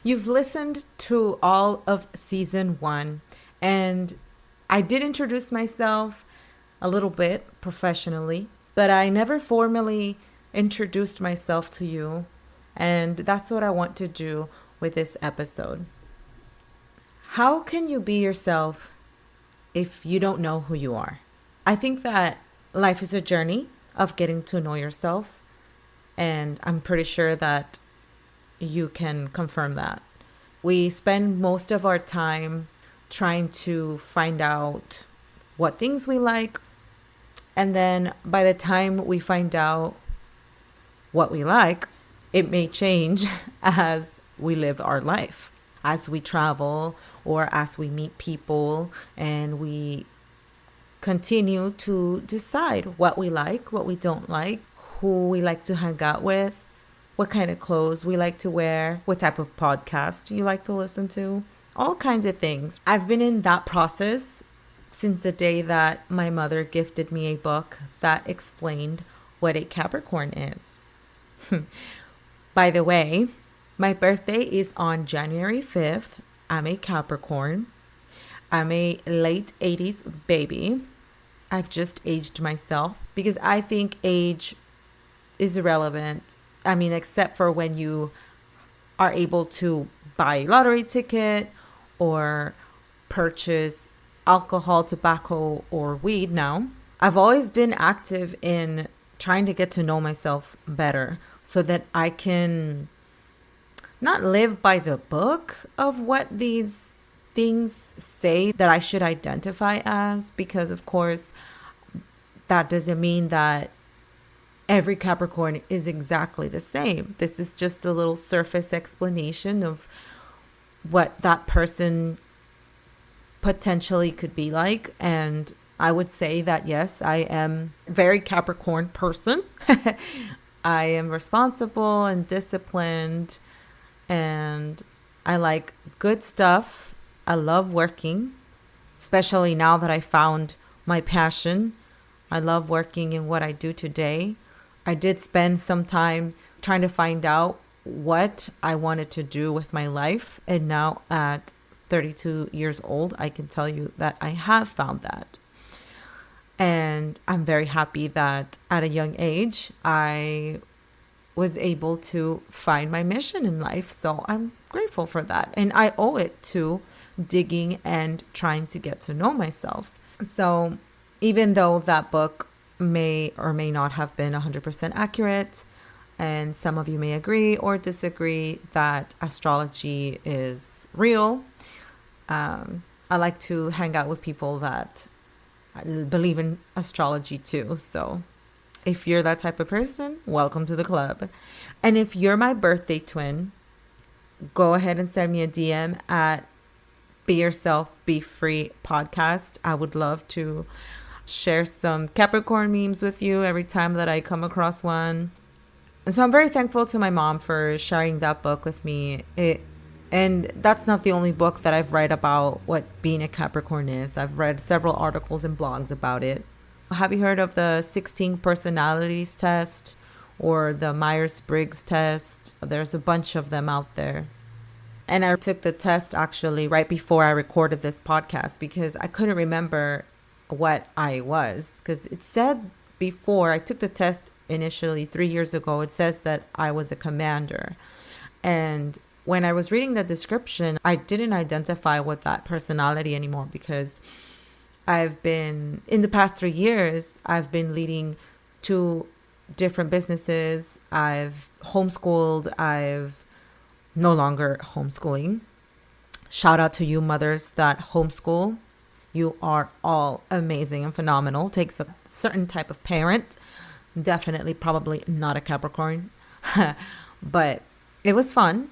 You've listened to all of season 1, and I did introduce myself a little bit professionally, but I never formally introduced myself to you, and that's what I want to do with this episode. How can you be yourself if you don't know who you are? I think that life is a journey of getting to know yourself, and I'm pretty sure that you can confirm that. We spend most of our time trying to find out what things we like, and then by the time we find out what we like, it may change as we live our life, as we travel or as we meet people, and we continue to decide what we like, what we don't like, who we like to hang out with, what kind of clothes we like to wear, what type of podcast you like to listen to, all kinds of things. I've been in that process since the day that my mother gifted me a book that explained what a Capricorn is. By the way, my birthday is on January 5th. I'm a Capricorn. I'm a late 80s baby. I've just aged myself because I think age is irrelevant. I mean, except for when you are able to buy a lottery ticket or purchase alcohol, tobacco, or weed now. I've always been active in trying to get to know myself better so that I can not live by the book of what these things say that I should identify as, because of course that doesn't mean that every Capricorn is exactly the same. This is just a little surface explanation of what that person potentially could be like. And I would say that, yes, I am a very Capricorn person. I am responsible and disciplined, and I like good stuff. I love working, especially now that I found my passion. I love working in what I do today. I did spend some time trying to find out what I wanted to do with my life. And now at 32 years old, I can tell you that I have found that. And I'm very happy that at a young age, I was able to find my mission in life. So I'm grateful for that. And I owe it to digging and trying to get to know myself. So even though that book may or may not have been 100% accurate, and some of you may agree or disagree that astrology is real, I like to hang out with people that believe in astrology too. So if you're that type of person, welcome to the club. And if you're my birthday twin, go ahead and send me a DM at Be Yourself, Be Free podcast. I would love to share some Capricorn memes with you every time that I come across one. And so I'm very thankful to my mom for sharing that book with me. And that's not the only book that I've read about what being a Capricorn is. I've read several articles and blogs about it. Have you heard of the 16 personalities test or the Myers-Briggs test? There's a bunch of them out there. And I took the test actually right before I recorded this podcast because I couldn't remember what I was, because it said before I took the test initially 3 years ago, it says that I was a commander. And when I was reading the description, I didn't identify with that personality anymore because I've been, in the past 3 years, I've been leading 2 different businesses. I've homeschooled. I've no longer homeschooling. Shout out to you mothers that homeschool. You are all amazing and phenomenal. Takes a certain type of parent. Definitely probably not a Capricorn. But it was fun.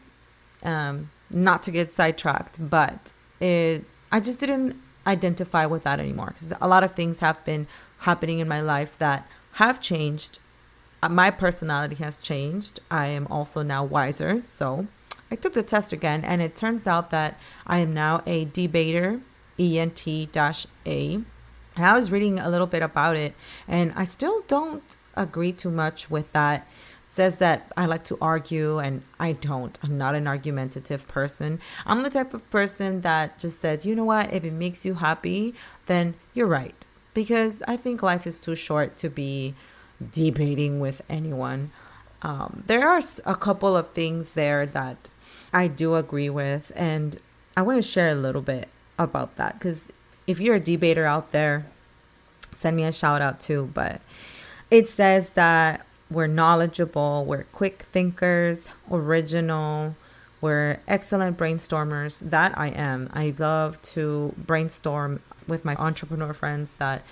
Not to get sidetracked, but I just didn't identify with that anymore because a lot of things have been happening in my life that have changed. My personality has changed. I am also now wiser. So I took the test again, and it turns out that I am now a debater, ENT-A. And I was reading a little bit about it, and I still don't agree too much with that. says that I like to argue, and I don't. I'm not an argumentative person. I'm the type of person that just says, you know what, if it makes you happy, then you're right. Because I think life is too short to be debating with anyone. There are a couple of things there that I do agree with, and I want to share a little bit about that because if you're a debater out there, send me a shout out too. But it says that we're knowledgeable, we're quick thinkers, original, we're excellent brainstormers. That I am. I love to brainstorm with my entrepreneur friends that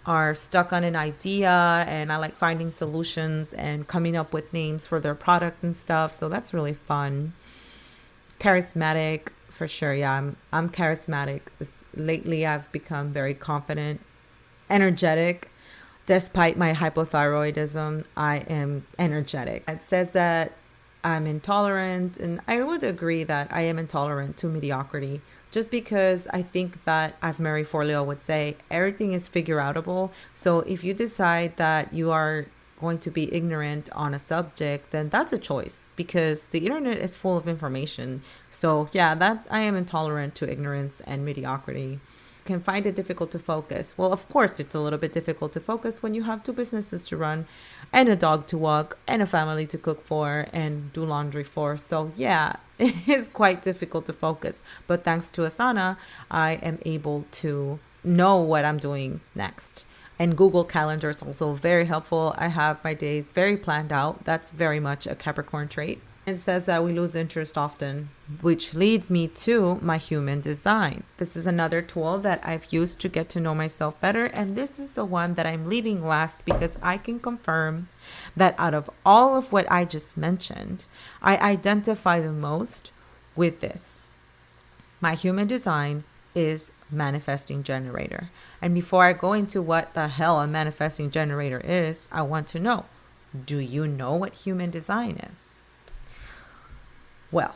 are stuck on an idea, and I like finding solutions and coming up with names for their products and stuff. So that's really fun. Charismatic for sure. Yeah, I'm charismatic. Lately I've become very confident, energetic. Despite my hypothyroidism, I am energetic. It says that I'm intolerant, and I would agree that I am intolerant to mediocrity. Just because I think that, as Mary Forleo would say, everything is figure outable. So if you decide that you are going to be ignorant on a subject, then that's a choice because the internet is full of information. So yeah, that I am intolerant to ignorance and mediocrity. Can find it difficult to focus. Well, of course, it's a little bit difficult to focus when you have two businesses to run and a dog to walk and a family to cook for and do laundry for. So yeah, it is quite difficult to focus. But thanks to Asana, I am able to know what I'm doing next. And Google Calendar is also very helpful. I have my days very planned out. That's very much a Capricorn trait. It says that we lose interest often, which leads me to my human design. This is another tool that I've used to get to know myself better. And this is the one that I'm leaving last because I can confirm that out of all of what I just mentioned, I identify the most with this. My human design is manifesting generator. And before I go into what the hell a manifesting generator is, I want to know, do you know what human design is? Well,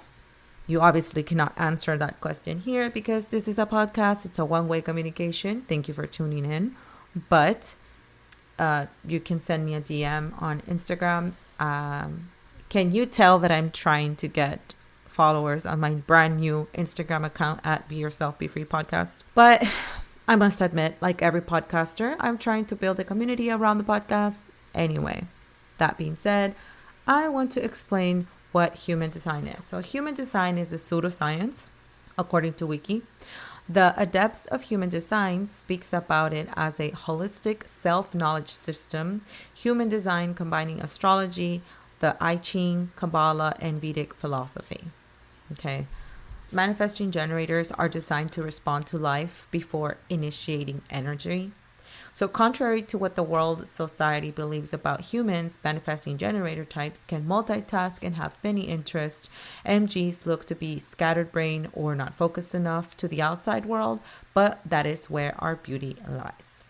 you obviously cannot answer that question here because this is a podcast. It's a one-way communication. Thank you for tuning in. But you can send me a DM on Instagram. Can you tell that I'm trying to get followers on my brand new Instagram account at Be Yourself, Be Free Podcast? But I must admit, like every podcaster, I'm trying to build a community around the podcast. Anyway, that being said, I want to explain what human design is. So human design is a pseudoscience, according to Wiki. The Adepts of Human Design speaks about it as a holistic self-knowledge system, human design combining astrology, the I Ching, Kabbalah, and Vedic philosophy. Okay. Manifesting generators are designed to respond to life before initiating energy. So contrary to what the world society believes about humans, manifesting generator types can multitask and have many interests. MGs look to be scattered brain or not focused enough to the outside world, but that is where our beauty lies.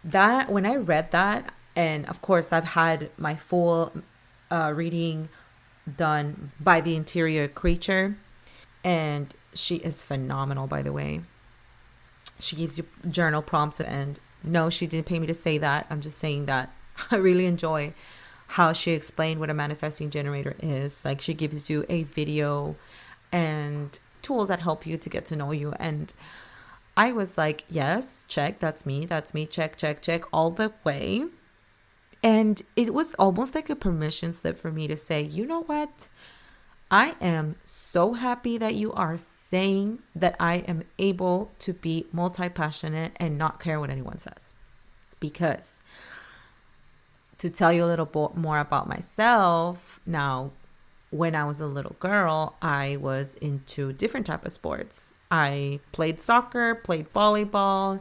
That when I read that, and of course I've had my full reading done by the Interior Creature, and she is phenomenal, by the way. She gives you journal prompts and no, she didn't pay me to say that. I'm just saying that I really enjoy how she explained what a manifesting generator is. Like she gives you a video and tools that help you to get to know you. And I was like, yes, check, that's me, check, all the way. And it was almost like a permission slip for me to say, you know what? I am so happy that you are saying that I am able to be multi-passionate and not care what anyone says. Because to tell you a little bit more about myself, now, when I was a little girl, I was into different type of sports. I played soccer, played volleyball.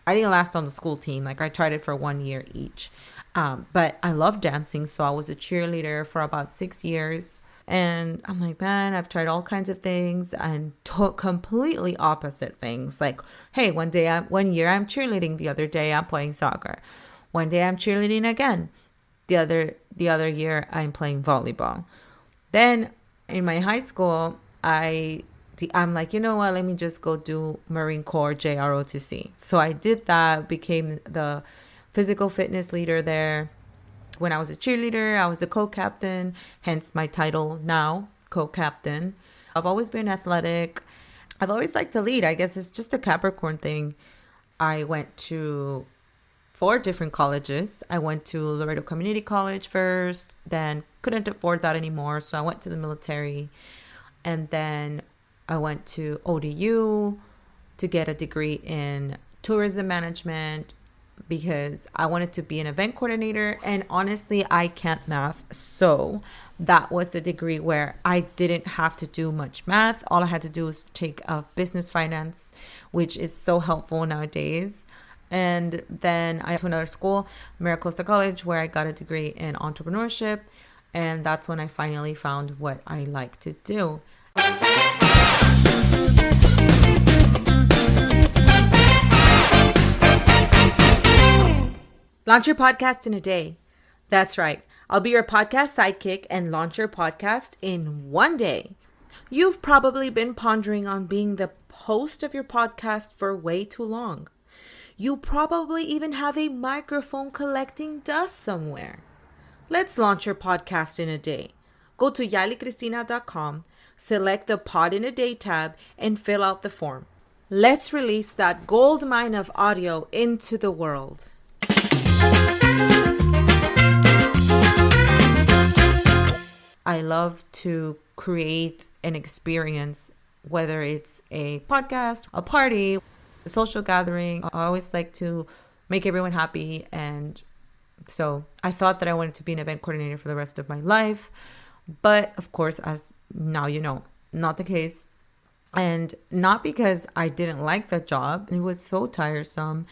I didn't last on the school team. Like I tried it for 1 year each. But I love dancing. So I was a cheerleader for about 6 years. And I'm like, man, I've tried all kinds of things and completely opposite things. Like, hey, one year I'm cheerleading, the other day I'm playing soccer. One day I'm cheerleading again. The other year I'm playing volleyball. Then in my high school, I'm like, you know what? Let me just go do Marine Corps JROTC. So I did that, became the physical fitness leader there. When I was a cheerleader, I was a co-captain, hence my title now, co-captain. I've always been athletic. I've always liked to lead. I guess it's just a Capricorn thing. I went to 4 different colleges. I went to Laredo Community College first, then couldn't afford that anymore, so I went to the military. And then I went to ODU to get a degree in tourism management because I wanted to be an event coordinator. And honestly, I can't math. So that was the degree where I didn't have to do much math. All I had to do was take a business finance, which is so helpful nowadays. And then I went to another school, Maricosta College, where I got a degree in entrepreneurship. And that's when I finally found what I like to do. Launch your podcast in a day. That's right. I'll be your podcast sidekick and launch your podcast in one day. You've probably been pondering on being the host of your podcast for way too long. You probably even have a microphone collecting dust somewhere. Let's launch your podcast in a day. Go to yaliCristina.com, select the Pod in a Day tab, and fill out the form. Let's release that gold mine of audio into the world. I love to create an experience, whether it's a podcast, a party, a social gathering. I always like to make everyone happy. And so I thought that I wanted to be an event coordinator for the rest of my life. But of course, as now you know, not the case. And not because I didn't like the job. It was so tiresome.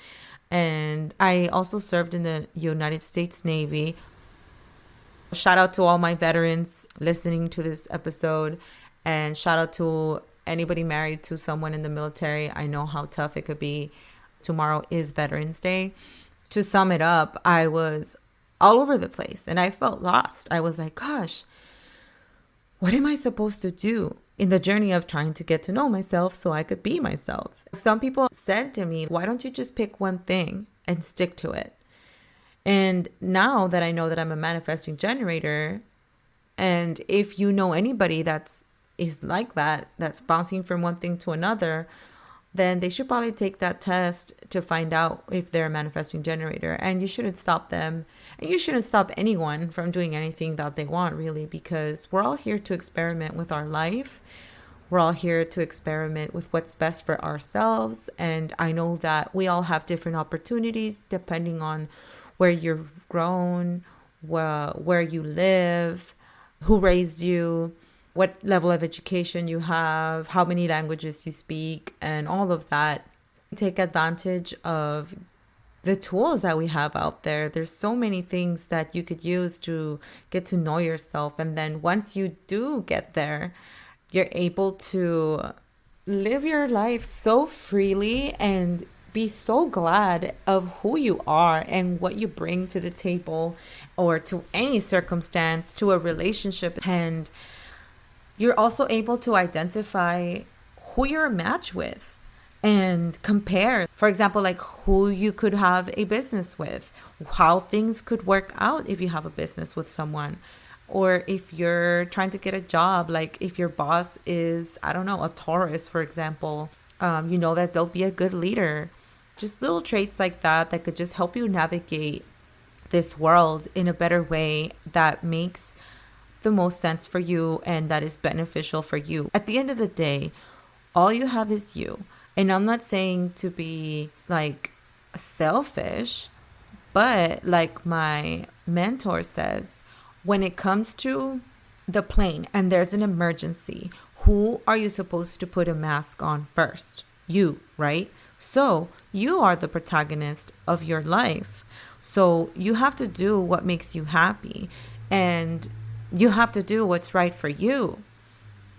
And I also served in the United States Navy. Shout out to all my veterans listening to this episode. And shout out to anybody married to someone in the military. I know how tough it could be. Tomorrow is Veterans Day. To sum it up, I was all over the place and I felt lost. I was like, gosh, what am I supposed to do in the journey of trying to get to know myself so I could be myself? Some people said to me, why don't you just pick one thing and stick to it? And now that I know that I'm a manifesting generator, and if you know anybody is like that, that's bouncing from one thing to another, then they should probably take that test to find out if they're a manifesting generator. And you shouldn't stop them. And you shouldn't stop anyone from doing anything that they want, really, because we're all here to experiment with our life. We're all here to experiment with what's best for ourselves. And I know that we all have different opportunities depending on where you're grown, where you live, who raised you, what level of education you have, how many languages you speak, and all of that. Take advantage of the tools that we have out there. There's so many things that you could use to get to know yourself. And then once you do get there, you're able to live your life so freely and be so glad of who you are and what you bring to the table or to any circumstance, to a relationship. And you're also able to identify who you're a match with and compare, for example, like who you could have a business with, how things could work out if you have a business with someone, or if you're trying to get a job, like if your boss is, I don't know, a Taurus, for example, you know that they'll be a good leader. Just little traits like that could just help you navigate this world in a better way that makes the most sense for you and that is beneficial for you. At the end of the day, all you have is you. And I'm not saying to be like selfish, but like my mentor says, when it comes to the plane and there's an emergency, who are you supposed to put a mask on first? You, right? So you are the protagonist of your life. So you have to do what makes you happy. And you have to do what's right for you.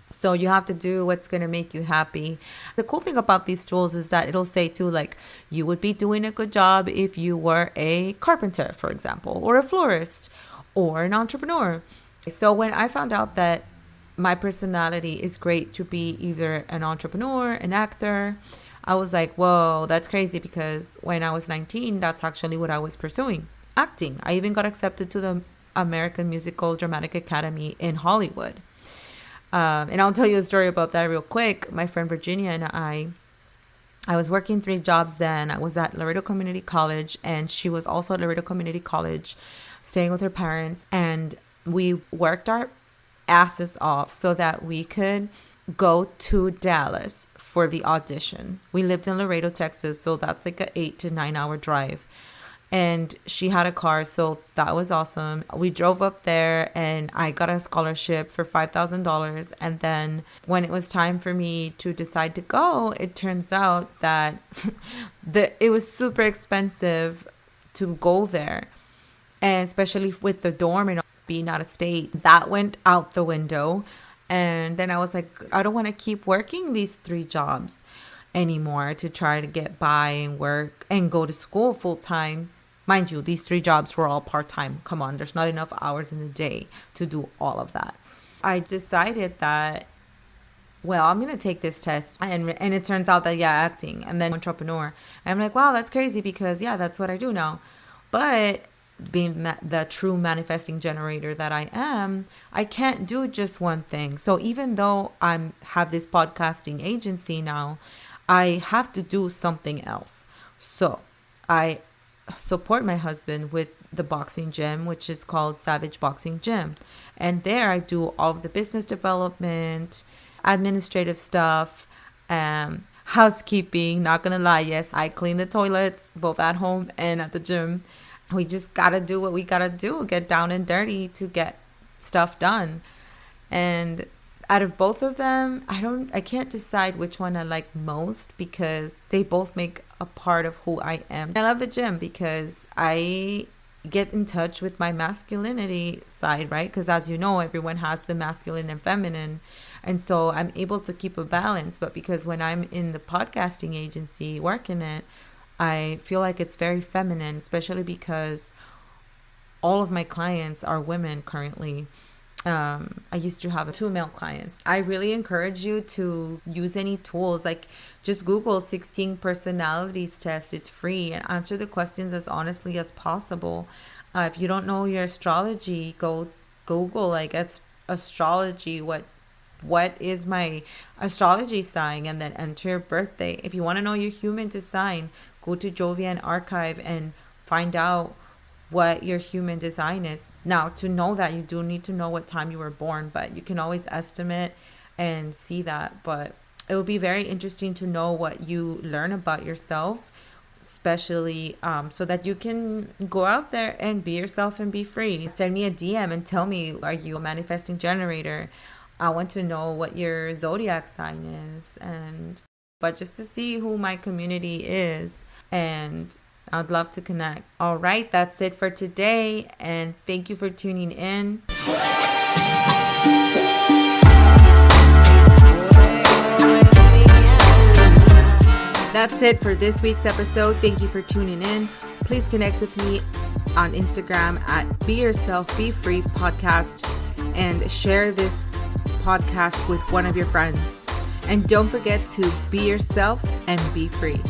So you have to do what's going to make you happy. The cool thing about these tools is that it'll say too, like, you would be doing a good job if you were a carpenter, for example, or a florist, or an entrepreneur. So when I found out that my personality is great to be either an entrepreneur, an actor, I was like, whoa, that's crazy, because when I was 19, that's actually what I was pursuing. acting. I even got accepted to the American Musical Dramatic Academy in Hollywood. And I'll tell you a story about that real quick. My friend Virginia and I was working 3 jobs then. I was at Laredo Community College, and she was also at Laredo Community College, staying with her parents. And we worked our asses off so that we could go to Dallas for the audition. We lived in Laredo, Texas, so that's like an 8 to 9 hour drive. And she had a car, so that was awesome. We drove up there, and I got a scholarship for $5,000. And then when it was time for me to decide to go, it turns out that it was super expensive to go there, and especially with the dorm and being out of state. That went out the window. And then I was like, I don't want to keep working these 3 jobs anymore to try to get by and work and go to school full time. Mind you, these 3 jobs were all part-time. Come on, there's not enough hours in the day to do all of that. I decided that, well, I'm going to take this test. And it turns out that, yeah, acting and then entrepreneur. And I'm like, wow, that's crazy because, yeah, that's what I do now. But being the true manifesting generator that I am, I can't do just one thing. So even though I have this podcasting agency now, I have to do something else. So I support my husband with the boxing gym, which is called Savage Boxing Gym. And there I do all of the business development, administrative stuff, housekeeping. Not gonna lie, yes, I clean the toilets both at home and at the gym. We just gotta do what we gotta do, get down and dirty to get stuff done. And out of both of them, I can't decide which one I like most because they both make a part of who I am. I love the gym because I get in touch with my masculinity side, right? Because as you know, everyone has the masculine and feminine. And so I'm able to keep a balance. But because when I'm in the podcasting agency working it, I feel like it's very feminine, especially because all of my clients are women currently. I used to have 2 male clients. I really encourage you to use any tools, like just Google 16 personalities test. It's free, and answer the questions as honestly as possible. If you don't know your astrology, go Google like astrology. What is my astrology sign? And then enter your birthday. If you want to know your human design, go to Jovian Archive and find out what your human design is. Now, to know that, you do need to know what time you were born, but you can always estimate and see that. But it would be very interesting to know what you learn about yourself, especially so that you can go out there and be yourself and be free. Send me a DM and tell me, are you a manifesting generator? I want to know what your zodiac sign is, but just to see who my community is, and I'd love to connect. All right, that's it for today, and thank you for tuning in. That's it for this week's episode. Thank you for tuning in. Please connect with me on Instagram at Be Yourself, Be Free Podcast, and share this podcast with one of your friends. And don't forget to be yourself and be free.